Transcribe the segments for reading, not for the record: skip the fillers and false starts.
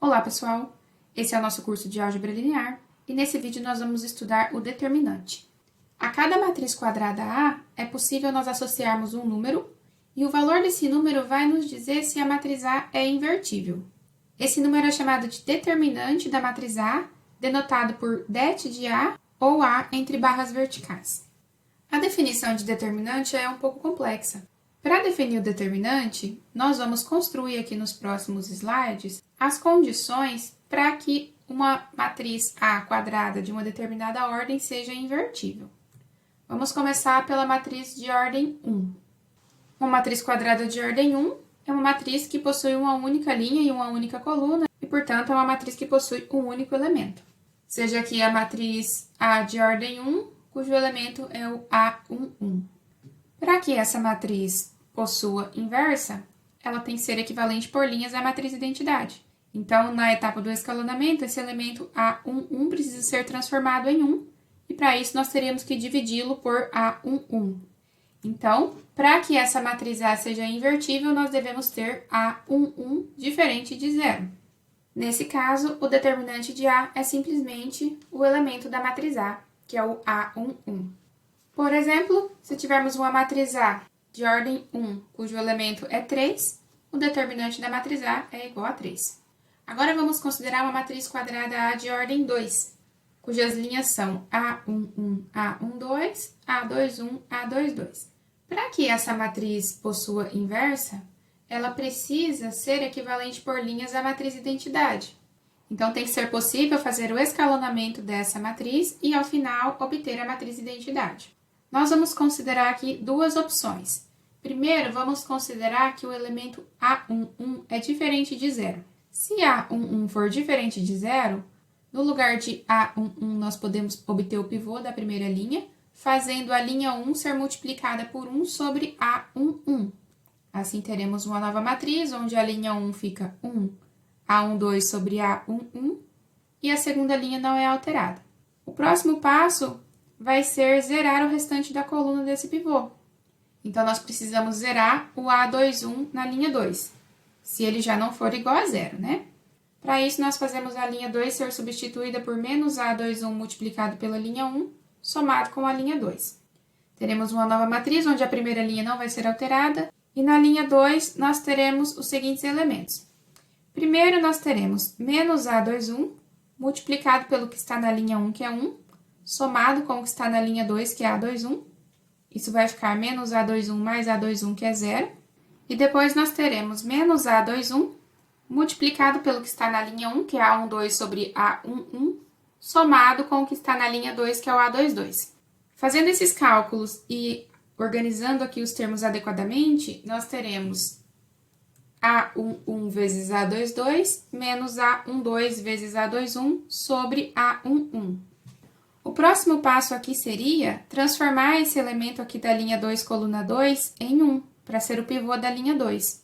Olá, pessoal! Esse é o nosso curso de Álgebra Linear e nesse vídeo nós vamos estudar o determinante. A cada matriz quadrada A é possível nós associarmos um número e o valor desse número vai nos dizer se a matriz A é invertível. Esse número é chamado de determinante da matriz A, denotado por det de A ou A entre barras verticais. A definição de determinante é um pouco complexa. Para definir o determinante, nós vamos construir aqui nos próximos slides as condições para que uma matriz A quadrada de uma determinada ordem seja invertível. Vamos começar pela matriz de ordem 1. Uma matriz quadrada de ordem 1 é uma matriz que possui uma única linha e uma única coluna e, portanto, é uma matriz que possui um único elemento. Seja aqui a matriz A de ordem 1, cujo elemento é o A11. Para que essa matriz possua inversa, ela tem que ser equivalente por linhas à matriz identidade. Então, na etapa do escalonamento, esse elemento A11 precisa ser transformado em 1, e para isso nós teríamos que dividi-lo por A11. Então, para que essa matriz A seja invertível, nós devemos ter A11 diferente de zero. Nesse caso, o determinante de A é simplesmente o elemento da matriz A, que é o A11. Por exemplo, se tivermos uma matriz A de ordem 1, cujo elemento é 3, o determinante da matriz A é igual a 3. Agora vamos considerar uma matriz quadrada A de ordem 2, cujas linhas são A11, A12, A21, A22. Para que essa matriz possua inversa, ela precisa ser equivalente por linhas à matriz identidade. Então, tem que ser possível fazer o escalonamento dessa matriz e, ao final, obter a matriz identidade. Nós vamos considerar aqui duas opções. Primeiro, vamos considerar que o elemento A11 é diferente de zero. Se A11 for diferente de zero, no lugar de A11 nós podemos obter o pivô da primeira linha, fazendo a linha 1 ser multiplicada por 1 sobre A11. Assim, teremos uma nova matriz, onde a linha 1 fica 1, A12 sobre A11, e a segunda linha não é alterada. O próximo passo vai ser zerar o restante da coluna desse pivô. Então, nós precisamos zerar o A21 na linha 2, se ele já não for igual a zero, né? Para isso, nós fazemos a linha 2 ser substituída por menos A21 multiplicado pela linha 1, somado com a linha 2. Teremos uma nova matriz, onde a primeira linha não vai ser alterada, e na linha 2, nós teremos os seguintes elementos. Primeiro, nós teremos menos A21, multiplicado pelo que está na linha 1, que é 1, somado com o que está na linha 2, que é A21. Isso vai ficar menos A21 mais A21, que é 0. E depois nós teremos menos A21, multiplicado pelo que está na linha 1, que é A12 sobre A11, somado com o que está na linha 2, que é o A22. Fazendo esses cálculos e organizando aqui os termos adequadamente, nós teremos A11 vezes A22 menos A12 vezes A21 sobre A11. O próximo passo aqui seria transformar esse elemento aqui da linha 2, coluna 2, em 1, para ser o pivô da linha 2.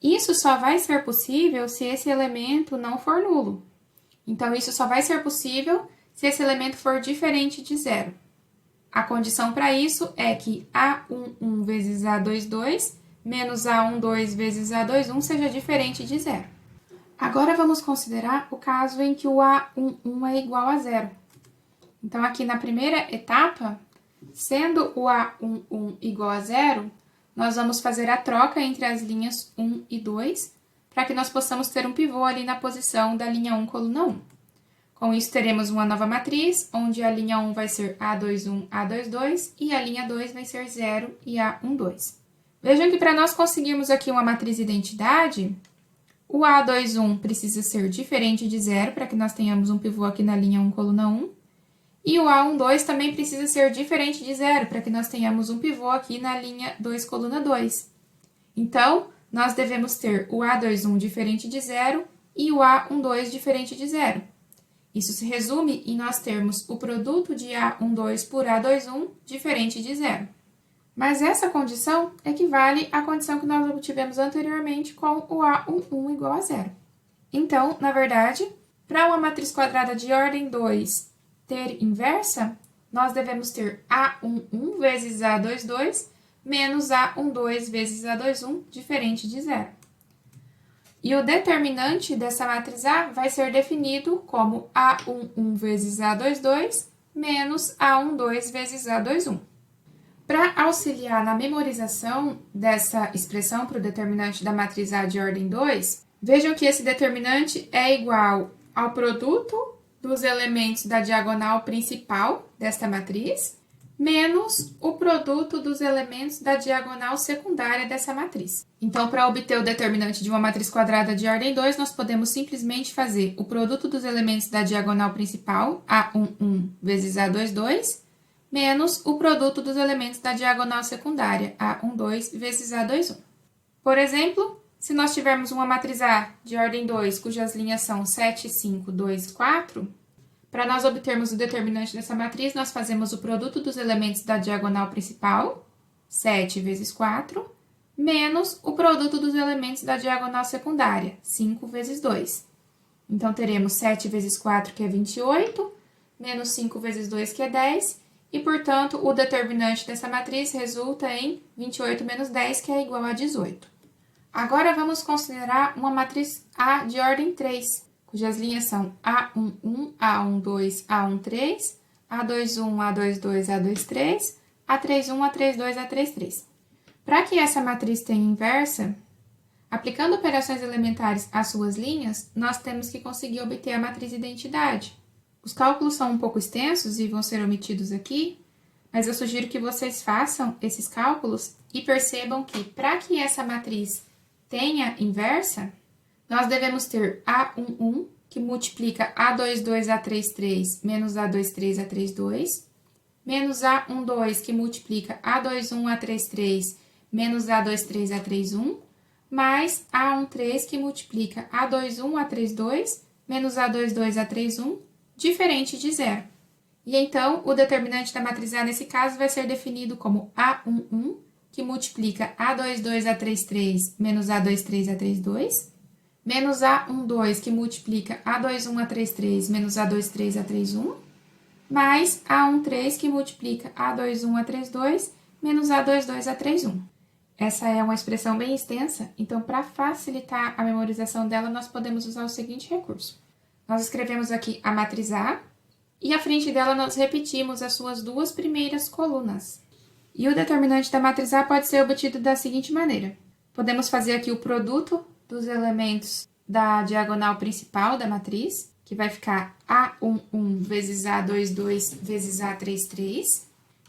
Isso só vai ser possível se esse elemento não for nulo. Então, isso só vai ser possível se esse elemento for diferente de zero. A condição para isso é que A11 vezes A22 menos A12 vezes A21 seja diferente de zero. Agora, vamos considerar o caso em que o A11 é igual a zero. Então, aqui na primeira etapa, sendo o A11 igual a zero, nós vamos fazer a troca entre as linhas 1 e 2, para que nós possamos ter um pivô ali na posição da linha 1, coluna 1. Com isso, teremos uma nova matriz, onde a linha 1 vai ser A21, A22, e a linha 2 vai ser 0 e A12. Vejam que para nós conseguirmos aqui uma matriz identidade, o A21 precisa ser diferente de 0, para que nós tenhamos um pivô aqui na linha 1, coluna 1, e o A12 também precisa ser diferente de 0, para que nós tenhamos um pivô aqui na linha 2, coluna 2. Então, nós devemos ter o A21 diferente de 0 e o A12 diferente de 0. Isso se resume em nós termos o produto de A12 por A21 diferente de 0. Mas essa condição equivale à condição que nós obtivemos anteriormente com o A11 igual a 0. Então, na verdade, para uma matriz quadrada de ordem 2 ter inversa, nós devemos ter A11 vezes A22 menos A12 vezes A21 diferente de zero. E o determinante dessa matriz A vai ser definido como A11 vezes A22 menos A12 vezes A21. Para auxiliar na memorização dessa expressão para o determinante da matriz A de ordem 2, vejam que esse determinante é igual ao produto dos elementos da diagonal principal desta matriz, menos o produto dos elementos da diagonal secundária dessa matriz. Então, para obter o determinante de uma matriz quadrada de ordem 2, nós podemos simplesmente fazer o produto dos elementos da diagonal principal, A11 vezes A22, menos o produto dos elementos da diagonal secundária, A12 vezes A21. Por exemplo, se nós tivermos uma matriz A de ordem 2, cujas linhas são 7, 5, 2, 4, para nós obtermos o determinante dessa matriz, nós fazemos o produto dos elementos da diagonal principal, 7 vezes 4, menos o produto dos elementos da diagonal secundária, 5 vezes 2. Então, teremos 7 vezes 4, que é 28, menos 5 vezes 2, que é 10, e, portanto, o determinante dessa matriz resulta em 28 menos 10, que é igual a 18. Agora, vamos considerar uma matriz A de ordem 3, cujas linhas são A11, A12, A13, A21, A22, A23, A31, A32, A33. Para que essa matriz tenha inversa, aplicando operações elementares às suas linhas, nós temos que conseguir obter a matriz identidade. Os cálculos são um pouco extensos e vão ser omitidos aqui, mas eu sugiro que vocês façam esses cálculos e percebam que, para que essa matriz tenha inversa, nós devemos ter A11, que multiplica A22, A33, menos A23, A32, menos A12, que multiplica A21, A33, menos A23, A31, mais A13, que multiplica A21, A32, menos A22, A31, diferente de zero. E então, o determinante da matriz A, nesse caso, vai ser definido como A11, que multiplica A22, A33, menos A23, A32, menos A12, que multiplica A21, A33, menos A23, A31, mais A13, que multiplica A21, A32, menos A22, A31. Essa é uma expressão bem extensa, então, para facilitar a memorização dela, nós podemos usar o seguinte recurso. Nós escrevemos aqui a matriz A, e à frente dela nós repetimos as suas duas primeiras colunas. E o determinante da matriz A pode ser obtido da seguinte maneira. Podemos fazer aqui o produto dos elementos da diagonal principal da matriz, que vai ficar A11 vezes A22 vezes A33.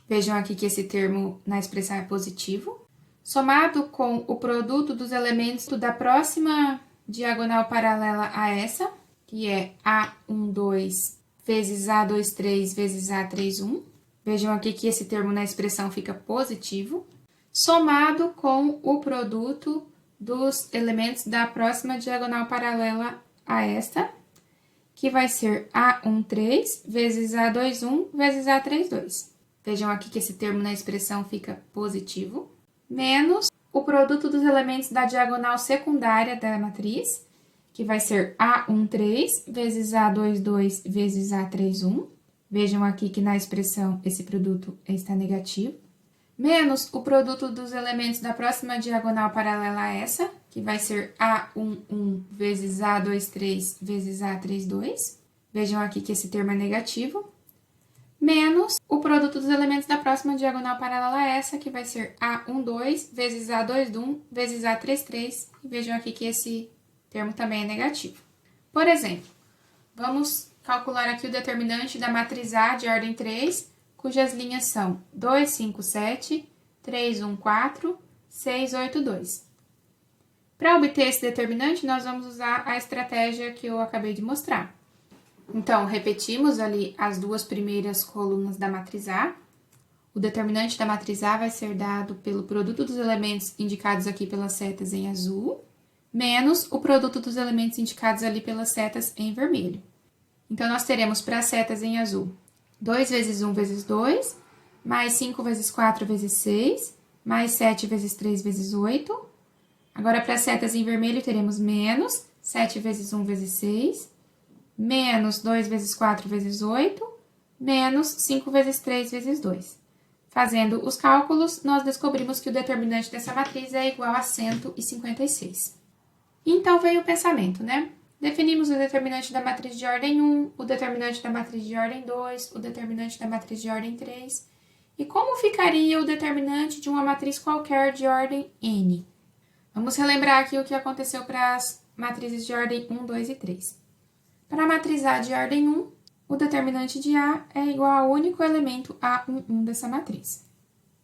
Vejam aqui que esse termo na expressão é positivo. Somado com o produto dos elementos da próxima diagonal paralela a essa, que é A12 vezes A23 vezes A31. Vejam aqui que esse termo na expressão fica positivo, somado com o produto dos elementos da próxima diagonal paralela a esta, que vai ser A13 vezes A21 vezes A32. Vejam aqui que esse termo na expressão fica positivo, menos o produto dos elementos da diagonal secundária da matriz, que vai ser A13 vezes A22 vezes A31. Vejam aqui que na expressão esse produto está negativo. Menos o produto dos elementos da próxima diagonal paralela a essa, que vai ser A11 vezes A23 vezes A32. Vejam aqui que esse termo é negativo. Menos o produto dos elementos da próxima diagonal paralela a essa, que vai ser A12 vezes A21 vezes A33. E vejam aqui que esse termo também é negativo. Por exemplo, vamos calcular aqui o determinante da matriz A de ordem 3, cujas linhas são 2, 5, 7, 3, 1, 4, 6, 8, 2. Para obter esse determinante, nós vamos usar a estratégia que eu acabei de mostrar. Então, repetimos ali as duas primeiras colunas da matriz A. O determinante da matriz A vai ser dado pelo produto dos elementos indicados aqui pelas setas em azul, menos o produto dos elementos indicados ali pelas setas em vermelho. Então, nós teremos para as setas em azul 2 vezes 1 vezes 2, mais 5 vezes 4 vezes 6, mais 7 vezes 3 vezes 8. Agora, para as setas em vermelho, teremos menos 7 vezes 1 vezes 6, menos 2 vezes 4 vezes 8, menos 5 vezes 3 vezes 2. Fazendo os cálculos, nós descobrimos que o determinante dessa matriz é igual a 156. Então vem o pensamento, né? Definimos o determinante da matriz de ordem 1, o determinante da matriz de ordem 2, o determinante da matriz de ordem 3. E como ficaria o determinante de uma matriz qualquer de ordem n? Vamos relembrar aqui o que aconteceu para as matrizes de ordem 1, 2 e 3. Para a matriz A de ordem 1, o determinante de A é igual ao único elemento A11 dessa matriz.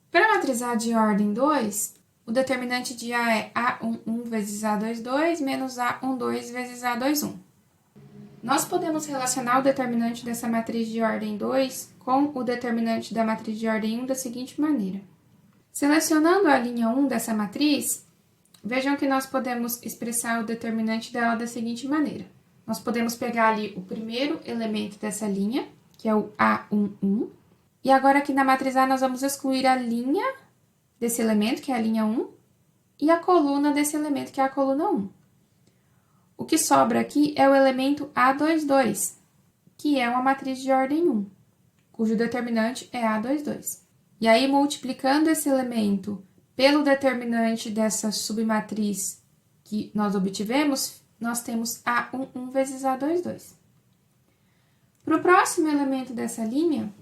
Para a matriz A de ordem 2, o determinante de A é A11 vezes A22 menos A12 vezes A21. Nós podemos relacionar o determinante dessa matriz de ordem 2 com o determinante da matriz de ordem 1 da seguinte maneira. Selecionando a linha 1 dessa matriz, vejam que nós podemos expressar o determinante dela da seguinte maneira. Nós podemos pegar ali o primeiro elemento dessa linha, que é o A11, e agora aqui na matriz A nós vamos excluir a linha desse elemento, que é a linha 1, e a coluna desse elemento, que é a coluna 1. O que sobra aqui é o elemento A22, que é uma matriz de ordem 1, cujo determinante é A22. E aí, multiplicando esse elemento pelo determinante dessa submatriz que nós obtivemos, nós temos A11 vezes A22. Para o próximo elemento dessa linha,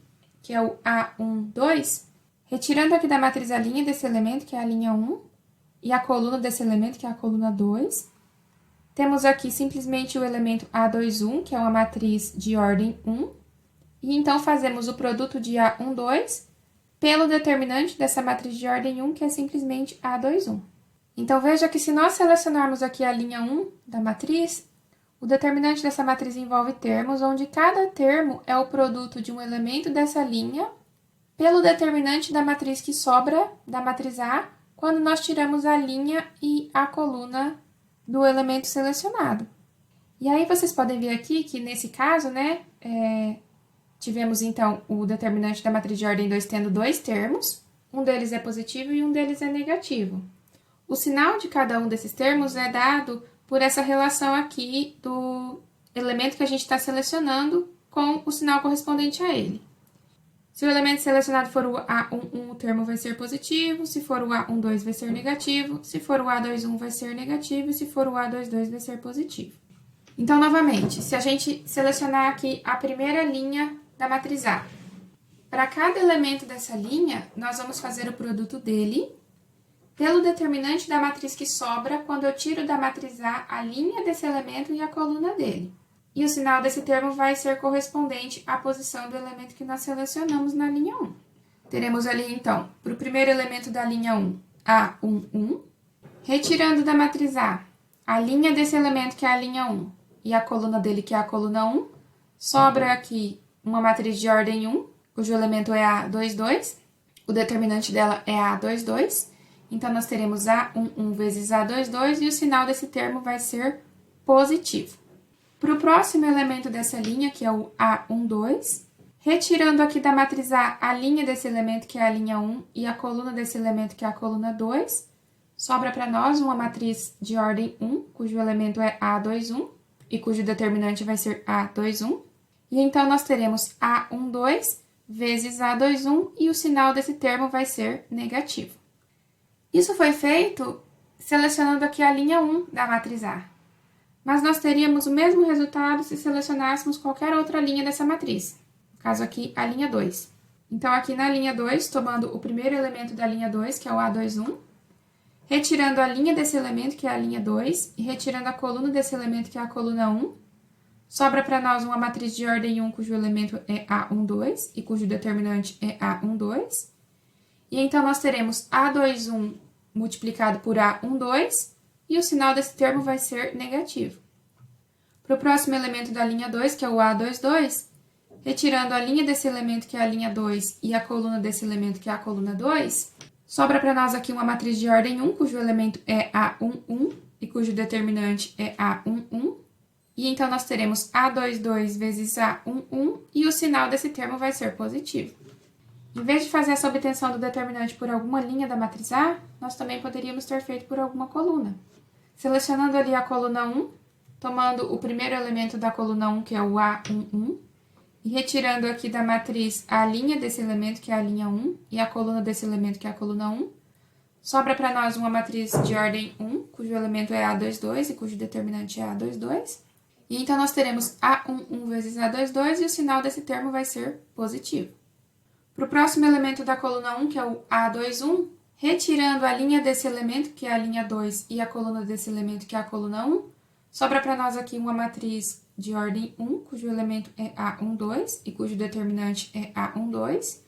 que é o A12, retirando aqui da matriz a linha desse elemento, que é a linha 1, e a coluna desse elemento, que é a coluna 2, temos aqui simplesmente o elemento A21, que é uma matriz de ordem 1, e então fazemos o produto de A12 pelo determinante dessa matriz de ordem 1, que é simplesmente A21. Então, veja que se nós selecionarmos aqui a linha 1 da matriz, o determinante dessa matriz envolve termos, onde cada termo é o produto de um elemento dessa linha pelo determinante da matriz que sobra da matriz A, quando nós tiramos a linha e a coluna do elemento selecionado. E aí, vocês podem ver aqui que, nesse caso, né, tivemos, então, o determinante da matriz de ordem 2 tendo dois termos, um deles é positivo e um deles é negativo. O sinal de cada um desses termos é dado por essa relação aqui do elemento que a gente está selecionando com o sinal correspondente a ele. Se o elemento selecionado for o A11, o termo vai ser positivo, se for o A12 vai ser negativo, se for o A21 vai ser negativo e se for o A22 vai ser positivo. Então, novamente, se a gente selecionar aqui a primeira linha da matriz A, para cada elemento dessa linha, nós vamos fazer o produto dele pelo determinante da matriz que sobra quando eu tiro da matriz A linha desse elemento e a coluna dele. E o sinal desse termo vai ser correspondente à posição do elemento que nós selecionamos na linha 1. Teremos ali, então, para o primeiro elemento da linha 1, A11, retirando da matriz a linha desse elemento que é a linha 1 e a coluna dele que é a coluna 1, sobra aqui uma matriz de ordem 1, cujo elemento é A22, o determinante dela é A22, então, nós teremos A11 vezes A22 e o sinal desse termo vai ser positivo. Para o próximo elemento dessa linha, que é o A12, retirando aqui da matriz A linha desse elemento, que é a linha 1, e a coluna desse elemento, que é a coluna 2, sobra para nós uma matriz de ordem 1, cujo elemento é A21 e cujo determinante vai ser A21. E então, nós teremos A12 vezes A21 e o sinal desse termo vai ser negativo. Isso foi feito selecionando aqui a linha 1 da matriz A. Mas nós teríamos o mesmo resultado se selecionássemos qualquer outra linha dessa matriz. No caso aqui, a linha 2. Então, aqui na linha 2, tomando o primeiro elemento da linha 2, que é o A21, retirando a linha desse elemento, que é a linha 2, e retirando a coluna desse elemento, que é a coluna 1, sobra para nós uma matriz de ordem 1, cujo elemento é A12 e cujo determinante é A12. E então, nós teremos A21 multiplicado por A12, e o sinal desse termo vai ser negativo. Para o próximo elemento da linha 2, que é o A22, retirando a linha desse elemento, que é a linha 2, e a coluna desse elemento, que é a coluna 2, sobra para nós aqui uma matriz de ordem 1, cujo elemento é A11 e cujo determinante é A11. E então, nós teremos A22 vezes A11, e o sinal desse termo vai ser positivo. Em vez de fazer essa obtenção do determinante por alguma linha da matriz A, nós também poderíamos ter feito por alguma coluna. Selecionando ali a coluna 1, tomando o primeiro elemento da coluna 1, que é o A11, e retirando aqui da matriz a linha desse elemento, que é a linha 1, e a coluna desse elemento, que é a coluna 1, Sobra para nós uma matriz de ordem 1, cujo elemento é A22 e cujo determinante é A22. E então, nós teremos A11 vezes A22 e o sinal desse termo vai ser positivo. Para o próximo elemento da coluna 1, que é o A21, retirando a linha desse elemento, que é a linha 2, e a coluna desse elemento, que é a coluna 1, sobra para nós aqui uma matriz de ordem 1, cujo elemento é A12 e cujo determinante é A12.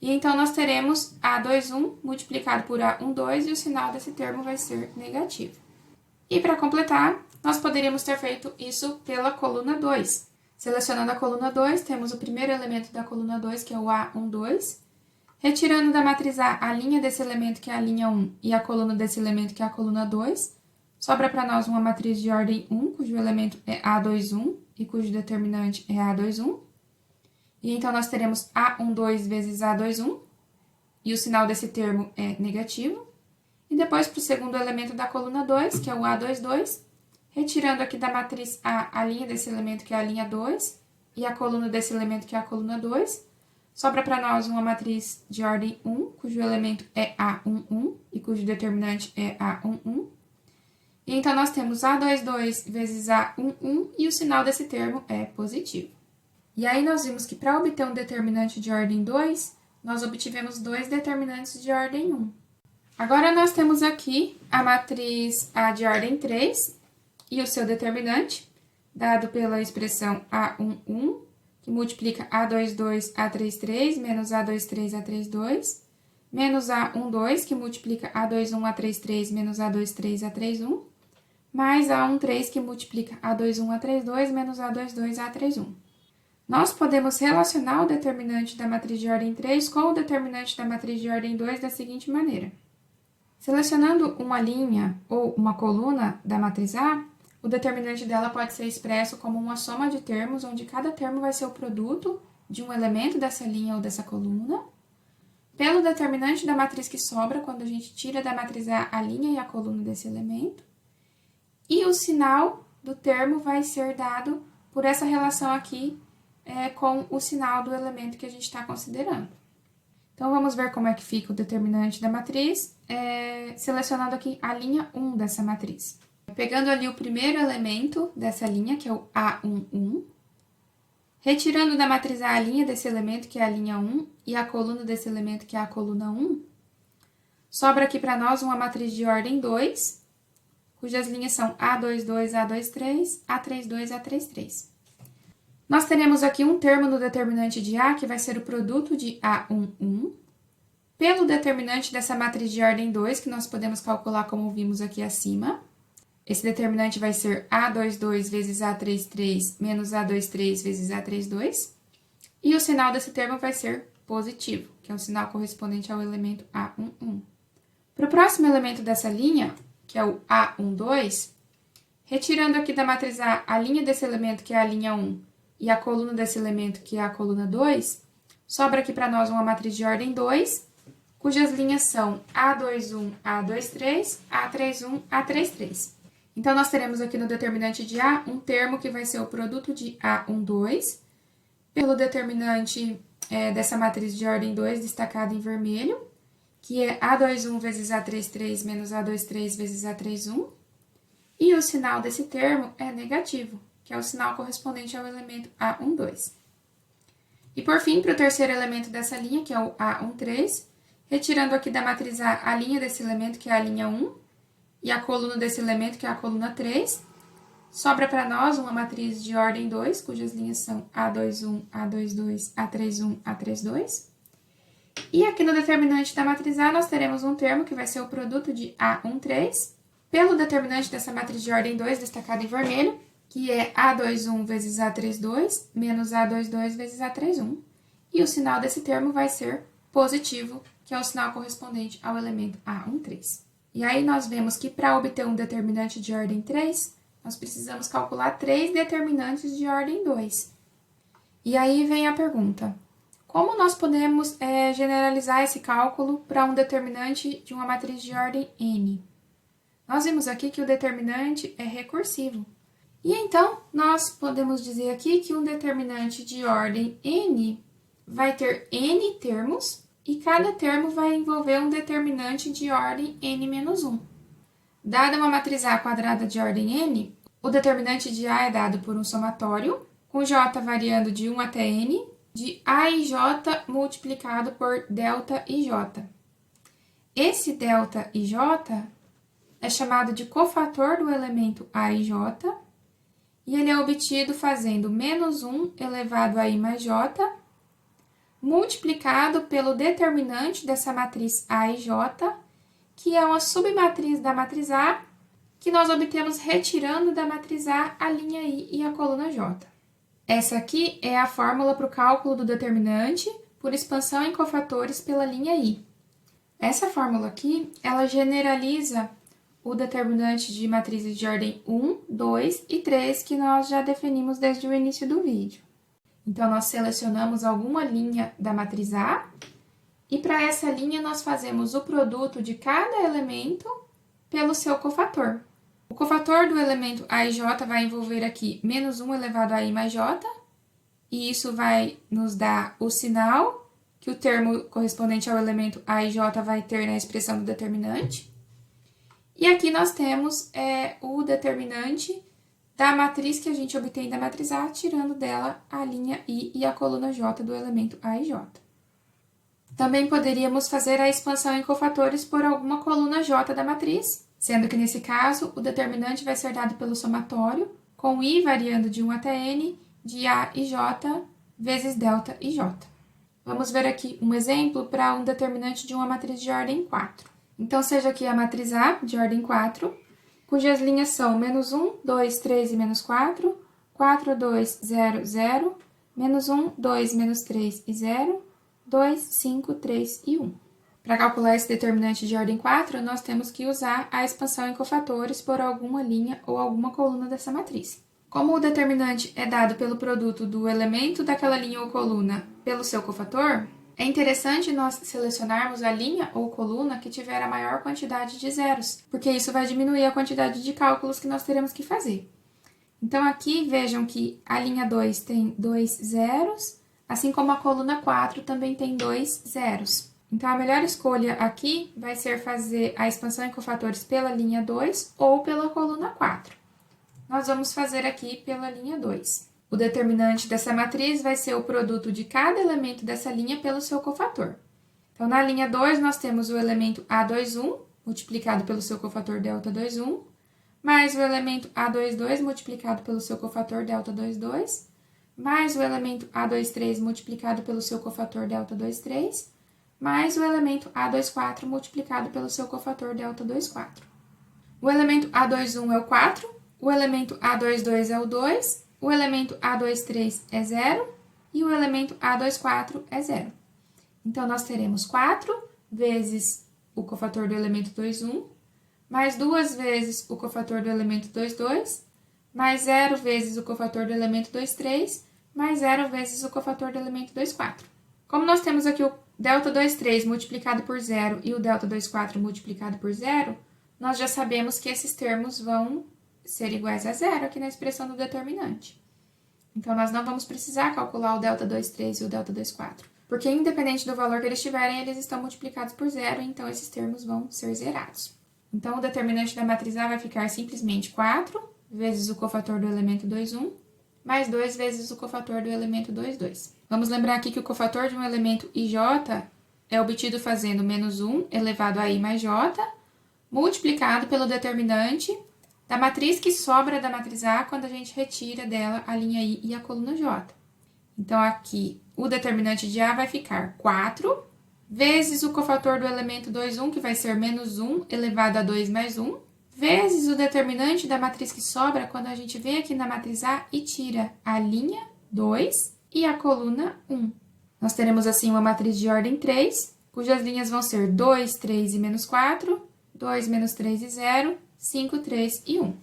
E então, nós teremos A21 multiplicado por A12 e o sinal desse termo vai ser negativo. E para completar, nós poderíamos ter feito isso pela coluna 2. Selecionando a coluna 2, temos o primeiro elemento da coluna 2, que é o A12. Retirando da matriz A a linha desse elemento, que é a linha 1, e a coluna desse elemento, que é a coluna 2, sobra para nós uma matriz de ordem 1, cujo elemento é A21 e cujo determinante é A21. E então, nós teremos A12 vezes A21, e o sinal desse termo é negativo. E depois, para o segundo elemento da coluna 2, que é o A22, retirando aqui da matriz A a linha desse elemento, que é a linha 2, e a coluna desse elemento, que é a coluna 2, sobra para nós uma matriz de ordem 1, cujo elemento é A11 e cujo determinante é A11. E então, nós temos A22 vezes A11 e o sinal desse termo é positivo. E aí, nós vimos que para obter um determinante de ordem 2, nós obtivemos dois determinantes de ordem 1. Agora, nós temos aqui a matriz A de ordem 3 e o seu determinante, dado pela expressão A11, que multiplica A22, A33, menos A23, A32, menos A12, que multiplica A21, A33, menos A23, A31, mais A13, que multiplica A21, A32, menos A22, A31. Nós podemos relacionar o determinante da matriz de ordem 3 com o determinante da matriz de ordem 2 da seguinte maneira. Selecionando uma linha ou uma coluna da matriz A, o determinante dela pode ser expresso como uma soma de termos, onde cada termo vai ser o produto de um elemento dessa linha ou dessa coluna, pelo determinante da matriz que sobra, quando a gente tira da matriz A a linha e a coluna desse elemento, e o sinal do termo vai ser dado por essa relação aqui com o sinal do elemento que a gente está considerando. Então, vamos ver como é que fica o determinante da matriz, selecionando aqui a linha 1 dessa matriz. Pegando ali o primeiro elemento dessa linha, que é o A11, retirando da matriz A a linha desse elemento, que é a linha 1, e a coluna desse elemento, que é a coluna 1, sobra aqui para nós uma matriz de ordem 2, cujas linhas são A22, A23, A32, A33. Nós teremos aqui um termo no determinante de A, que vai ser o produto de A11, pelo determinante dessa matriz de ordem 2, que nós podemos calcular como vimos aqui acima. Esse determinante vai ser A22 vezes A33 menos A23 vezes A32. E o sinal desse termo vai ser positivo, que é o sinal correspondente ao elemento A11. Para o próximo elemento dessa linha, que é o A12, retirando aqui da matriz A a linha desse elemento, que é a linha 1, e a coluna desse elemento, que é a coluna 2, sobra aqui para nós uma matriz de ordem 2, cujas linhas são A21, A23, A31, A33. Então, nós teremos aqui no determinante de A um termo que vai ser o produto de A12, pelo determinante dessa matriz de ordem 2, destacado em vermelho, que é A21 vezes A33 menos A23 vezes A31, e o sinal desse termo é negativo, que é o sinal correspondente ao elemento A12. E por fim, para o terceiro elemento dessa linha, que é o A13, retirando aqui da matriz A a linha desse elemento, que é a linha 1, e a coluna desse elemento, que é a coluna 3, sobra para nós uma matriz de ordem 2, cujas linhas são A21, A22, A31, A32. E aqui no determinante da matriz A, nós teremos um termo que vai ser o produto de A13, pelo determinante dessa matriz de ordem 2, destacado em vermelho, que é A21 vezes A32, menos A22 vezes A31. E o sinal desse termo vai ser positivo, que é o sinal correspondente ao elemento A13. E aí, nós vemos que para obter um determinante de ordem 3, nós precisamos calcular 3 determinantes de ordem 2. E aí vem a pergunta: como nós podemos generalizar esse cálculo para um determinante de uma matriz de ordem n? Nós vimos aqui que o determinante é recursivo. E então, nós podemos dizer aqui que um determinante de ordem n vai ter n termos, e cada termo vai envolver um determinante de ordem n-1. Dada uma matriz A quadrada de ordem n, o determinante de A é dado por um somatório, com j variando de 1 até n, de A e j multiplicado por delta e j. Esse delta e j é chamado de cofator do elemento A e j, e ele é obtido fazendo menos 1 elevado a i mais j, multiplicado pelo determinante dessa matriz A e j, que é uma submatriz da matriz A, que nós obtemos retirando da matriz A a linha I e a coluna J. Essa aqui é a fórmula para o cálculo do determinante por expansão em cofatores pela linha I. Essa fórmula aqui, ela generaliza o determinante de matrizes de ordem 1, 2 e 3 que nós já definimos desde o início do vídeo. Então, nós selecionamos alguma linha da matriz A e para essa linha nós fazemos o produto de cada elemento pelo seu cofator. O cofator do elemento A e J vai envolver aqui menos 1 elevado a i mais j, e isso vai nos dar o sinal que o termo correspondente ao elemento A e J vai ter na expressão do determinante. E aqui nós temos o determinante da matriz que a gente obtém da matriz A, tirando dela a linha I e a coluna J do elemento A e J. Também poderíamos fazer a expansão em cofatores por alguma coluna J da matriz, sendo que nesse caso o determinante vai ser dado pelo somatório, com I variando de 1 até n, de A e J vezes delta e J. Vamos ver aqui um exemplo para um determinante de uma matriz de ordem 4. Então, seja aqui a matriz A, de ordem 4, cujas linhas são menos 1, 2, 3 e menos 4, 4, 2, 0, 0, menos 1, 2, menos 3 e 0, 2, 5, 3 e 1. Para calcular esse determinante de ordem 4, nós temos que usar a expansão em cofatores por alguma linha ou alguma coluna dessa matriz. Como o determinante é dado pelo produto do elemento daquela linha ou coluna pelo seu cofator, é interessante nós selecionarmos a linha ou coluna que tiver a maior quantidade de zeros, porque isso vai diminuir a quantidade de cálculos que nós teremos que fazer. Então, aqui vejam que a linha 2 tem 2 zeros, assim como a coluna 4 também tem 2 zeros. Então, a melhor escolha aqui vai ser fazer a expansão em cofatores pela linha 2 ou pela coluna 4. Nós vamos fazer aqui pela linha 2. O determinante dessa matriz vai ser o produto de cada elemento dessa linha pelo seu cofator. Então, na linha 2, nós temos o elemento A21, multiplicado pelo seu cofator delta21, mais o elemento A22, multiplicado pelo seu cofator delta22, mais o elemento A23, multiplicado pelo seu cofator delta23, mais o elemento A24, multiplicado pelo seu cofator delta24. O elemento A21 é o 4, o elemento A22 é o 2, o elemento A23 é 0 e o elemento A24 é 0. Então, nós teremos 4 vezes o cofator do elemento 21, mais 2 vezes o cofator do elemento 22, mais 0 vezes o cofator do elemento 23, mais 0 vezes o cofator do elemento 24. Como nós temos aqui o delta 23 multiplicado por 0 e o delta 24 multiplicado por 0, nós já sabemos que esses termos vão ser iguais a 0 aqui na expressão do determinante. Então, nós não vamos precisar calcular o delta 23 e o delta 24, porque independente do valor que eles tiverem, eles estão multiplicados por 0, então esses termos vão ser zerados. Então, o determinante da matriz A vai ficar simplesmente 4 vezes o cofator do elemento 21, mais 2 vezes o cofator do elemento 22. Vamos lembrar aqui que o cofator de um elemento IJ é obtido fazendo menos 1 elevado a i mais j, multiplicado pelo determinante da matriz que sobra da matriz A quando a gente retira dela a linha I e a coluna J. Então, aqui, o determinante de A vai ficar 4 vezes o cofator do elemento 21, que vai ser menos 1 elevado a 2 mais 1, vezes o determinante da matriz que sobra quando a gente vem aqui na matriz A e tira a linha 2 e a coluna 1. Nós teremos, assim, uma matriz de ordem 3, cujas linhas vão ser 2, 3 e menos 4, 2, menos 3 e 0, 5, 3 e 1.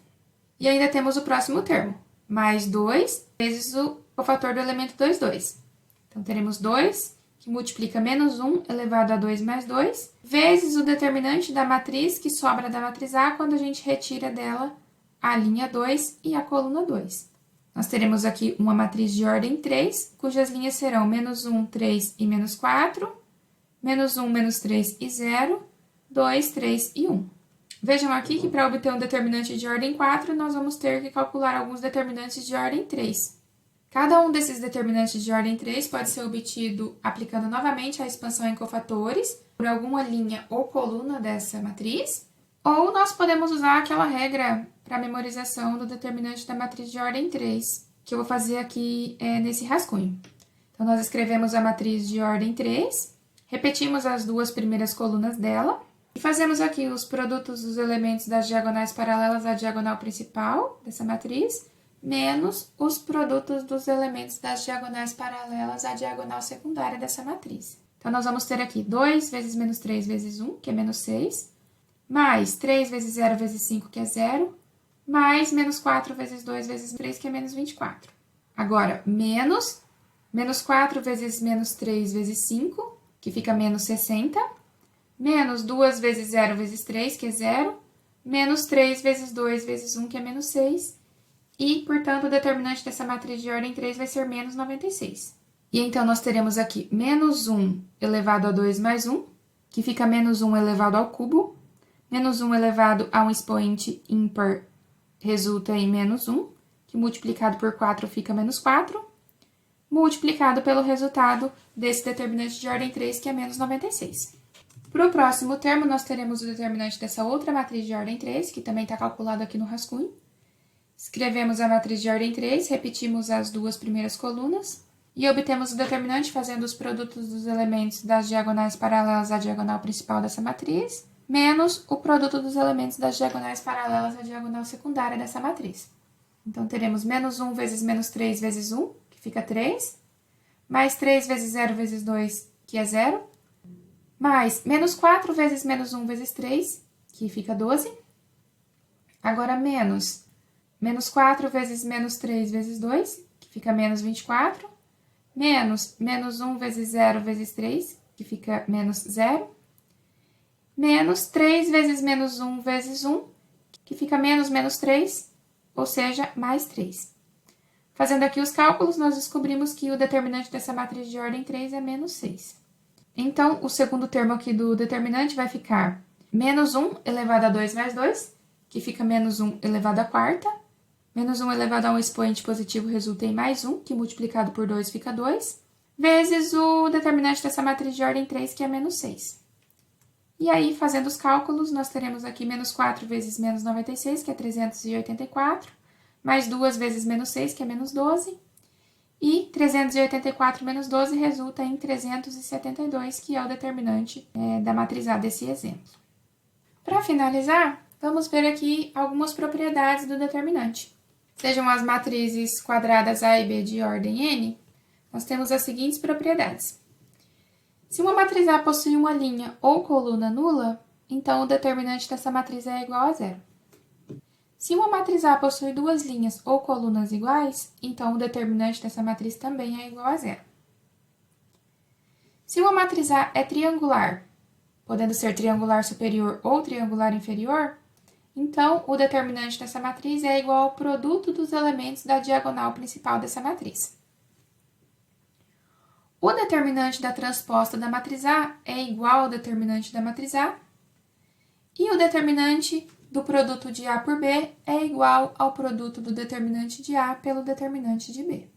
E ainda temos o próximo termo, mais 2 vezes o cofator do elemento 2, 2. Então, teremos 2, que multiplica menos 1 elevado a 2 mais 2, vezes o determinante da matriz que sobra da matriz A quando a gente retira dela a linha 2 e a coluna 2. Nós teremos aqui uma matriz de ordem 3, cujas linhas serão menos 1, 3 e menos 4, menos 1, menos 3 e 0, 2, 3 e 1. Vejam aqui que para obter um determinante de ordem 4, nós vamos ter que calcular alguns determinantes de ordem 3. Cada um desses determinantes de ordem 3 pode ser obtido aplicando novamente a expansão em cofatores por alguma linha ou coluna dessa matriz, ou nós podemos usar aquela regra para memorização do determinante da matriz de ordem 3, que eu vou fazer aqui nesse rascunho. Então, nós escrevemos a matriz de ordem 3, repetimos as duas primeiras colunas dela, e fazemos aqui os produtos dos elementos das diagonais paralelas à diagonal principal dessa matriz, menos os produtos dos elementos das diagonais paralelas à diagonal secundária dessa matriz. Então, nós vamos ter aqui 2 vezes menos 3 vezes 1, que é menos 6, mais 3 vezes 0 vezes 5, que é 0, mais menos 4 vezes 2 vezes 3, que é menos 24. Agora, menos 4 vezes menos 3 vezes 5, que fica menos 60, menos 2 vezes 0 vezes 3, que é 0, menos 3 vezes 2 vezes 1, que é menos 6, e, portanto, o determinante dessa matriz de ordem 3 vai ser menos 96. E então, nós teremos aqui menos 1 elevado a 2 mais 1, que fica menos 1 elevado ao cubo, menos 1 elevado a um expoente ímpar resulta em menos 1, que multiplicado por 4 fica menos 4, multiplicado pelo resultado desse determinante de ordem 3, que é menos 96. Para o próximo termo, nós teremos o determinante dessa outra matriz de ordem 3, que também está calculado aqui no rascunho. Escrevemos a matriz de ordem 3, repetimos as duas primeiras colunas e obtemos o determinante fazendo os produtos dos elementos das diagonais paralelas à diagonal principal dessa matriz, menos o produto dos elementos das diagonais paralelas à diagonal secundária dessa matriz. Então, teremos menos 1 vezes menos 3 vezes 1, que fica 3, mais 3 vezes 0 vezes 2, que é 0, mais menos 4 vezes menos 1 vezes 3, que fica 12. Agora, menos 4 vezes menos 3 vezes 2, que fica menos 24, menos 1 vezes 0 vezes 3, que fica menos 0, menos 3 vezes menos 1 vezes 1, que fica menos 3, ou seja, mais 3. Fazendo aqui os cálculos, nós descobrimos que o determinante dessa matriz de ordem 3 é menos 6. Então, o segundo termo aqui do determinante vai ficar menos 1 elevado a 2 mais 2, que fica menos 1 elevado à quarta, menos 1 elevado a um expoente positivo resulta em mais 1, que multiplicado por 2 fica 2, vezes o determinante dessa matriz de ordem 3, que é menos 6. E aí, fazendo os cálculos, nós teremos aqui menos 4 vezes menos 96, que é 384, mais 2 vezes menos 6, que é menos 12, e 384 menos 12 resulta em 372, que é o determinante da matriz A desse exemplo. Para finalizar, vamos ver aqui algumas propriedades do determinante. Sejam as matrizes quadradas A e B de ordem n, nós temos as seguintes propriedades. Se uma matriz A possui uma linha ou coluna nula, então o determinante dessa matriz é igual a 0. Se uma matriz A possui duas linhas ou colunas iguais, então o determinante dessa matriz também é igual a 0. Se uma matriz A é triangular, podendo ser triangular superior ou triangular inferior, então o determinante dessa matriz é igual ao produto dos elementos da diagonal principal dessa matriz. O determinante da transposta da matriz A é igual ao determinante da matriz A, e o determinante do produto de A por B é igual ao produto do determinante de A pelo determinante de B.